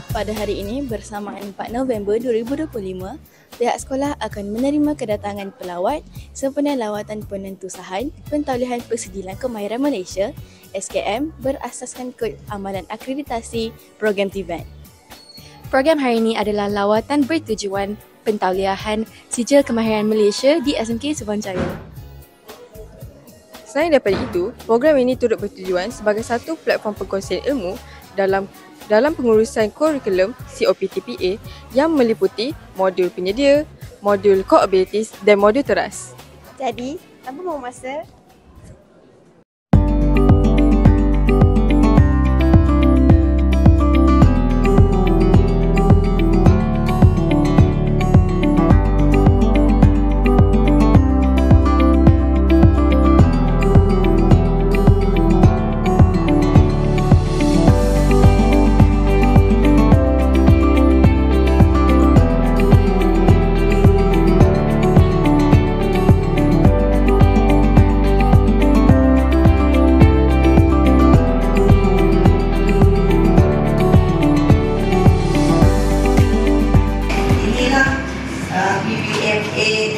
Pada hari ini, bersamaan 4 November 2025, pihak sekolah akan menerima kedatangan pelawat sempena lawatan penentu sahan Pentaulihan Persijilan Kemahiran Malaysia SKM berasaskan kod amalan akreditasi program TVET. Program hari ini adalah lawatan bertujuan pentauliahan Sijil Kemahiran Malaysia di SMK Subang Jaya. Selain daripada itu, program ini turut bertujuan sebagai satu platform perkongsian ilmu dalam pengurusan kurikulum COPTPA yang meliputi modul penyedia, modul core abilities dan modul teras. Jadi, tanpa membuang masa,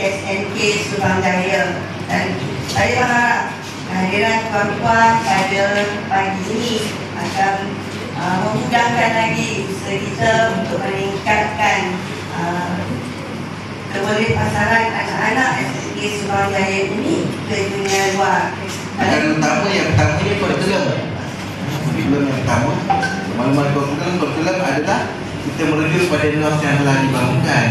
SMK Subang Jaya, dan saya berharap kehadiran tuan-tuan pada pagi ini akan memudahkan lagi usaha kita untuk meningkatkan kebolehpasaran anak-anak SMK Subang Jaya ini ke dunia luar. Yang pertama ni kurikulum. Kurikulum yang pertama, maklumat kurikulum adalah kita merujuk pada norm yang telah dibangunkan.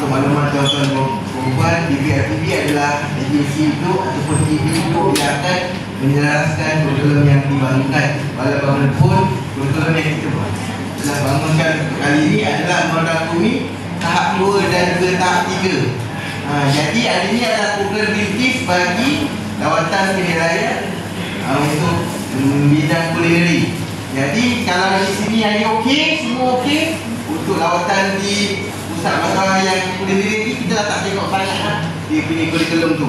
Untuk makluman tuan-tuan perempuan, TVET adalah agensi itu ataupun TV itu yang akan menjelaskan kurikulum yang dibangunkan. Walaupun kurikulum yang kita telah bangunkan kali ini adalah merangkumi tahap 2 dan juga tahap 3. Jadi hari ini adalah program rintis bagi lawatan penilaian untuk bidang kulineri. Jadi kalau di sini hari okey, semua okey, untuk lawatan di pusat masalah yang kulineri ni kita dah tak tengok banyak dia punya kurikulum tu.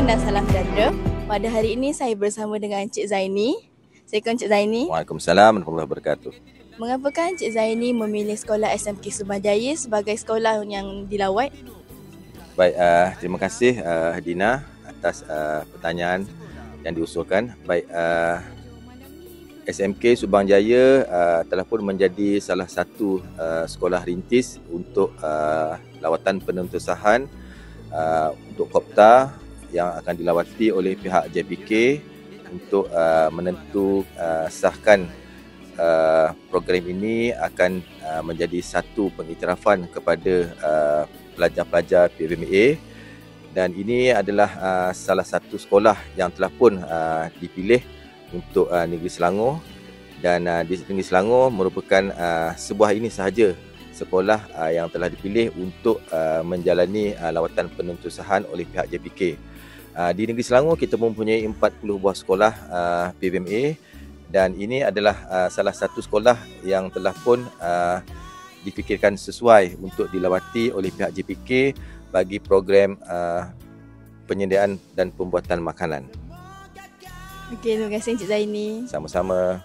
Dan salam sejahtera. Pada hari ini saya bersama dengan Encik Zaini. Assalamualaikum Encik Zaini. Waalaikumsalam warahmatullahi wabarakatuh. Mengapakah Encik Zaini memilih sekolah SMK Subang Jaya sebagai sekolah yang dilawat? Baik, terima kasih Dina atas pertanyaan yang diusulkan. Baik, SMK Subang Jaya telah pun menjadi salah satu sekolah rintis untuk lawatan penentusahan untuk Kopta yang akan dilawati oleh pihak JPK untuk menentu sahkan program ini akan menjadi satu pengiktirafan kepada pelajar-pelajar PFMA, dan ini adalah salah satu sekolah yang telah pun dipilih untuk Negeri Selangor, dan di Negeri Selangor merupakan sebuah ini sahaja sekolah yang telah dipilih untuk menjalani lawatan penentusahan oleh pihak JPK. Di Negeri Selangor kita mempunyai 40 buah sekolah PVMA dan ini adalah salah satu sekolah yang telah pun difikirkan sesuai untuk dilawati oleh pihak JPK bagi program penyediaan dan pembuatan makanan. Okey, terima kasih Encik Zaini. Sama-sama.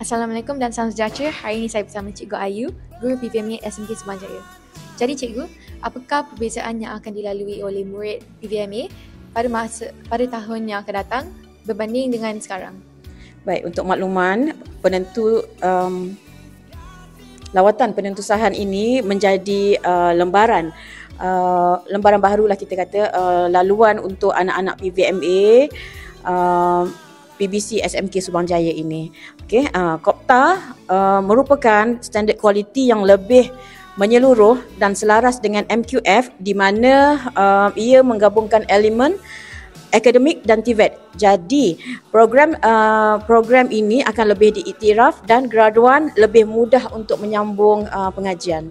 Assalamualaikum dan salam sejahtera. Hari ini saya bersama Cikgu Ayu, Guru PVMA SMK Subang Jaya. Jadi Cikgu, apakah perbezaan yang akan dilalui oleh murid PVMA pada tahun yang akan datang berbanding dengan sekarang? Baik, untuk makluman, lawatan penentusahan ini menjadi lembaran barulah kita kata, laluan untuk anak-anak PVMA PBC SMK Subang Jaya ini. Okey, Kopta merupakan standard kualiti yang lebih menyeluruh dan selaras dengan MQF di mana ia menggabungkan elemen akademik dan TVET. Jadi program ini akan lebih diiktiraf dan graduan lebih mudah untuk menyambung pengajian.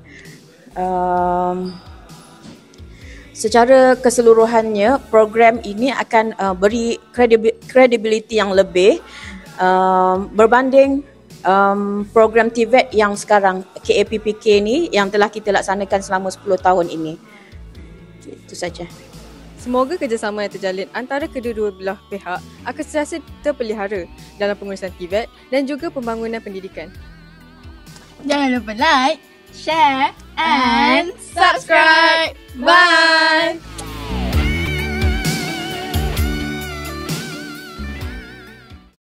Secara keseluruhannya, program ini akan beri credibility yang lebih berbanding program TVET yang sekarang, KAPPK ni yang telah kita laksanakan selama 10 tahun ini. Itu saja. Semoga kerjasama yang terjalin antara kedua-dua belah pihak akan sentiasa terpelihara dalam pengurusan TVET dan juga pembangunan pendidikan. Jangan lupa like, share and subscribe. Bye!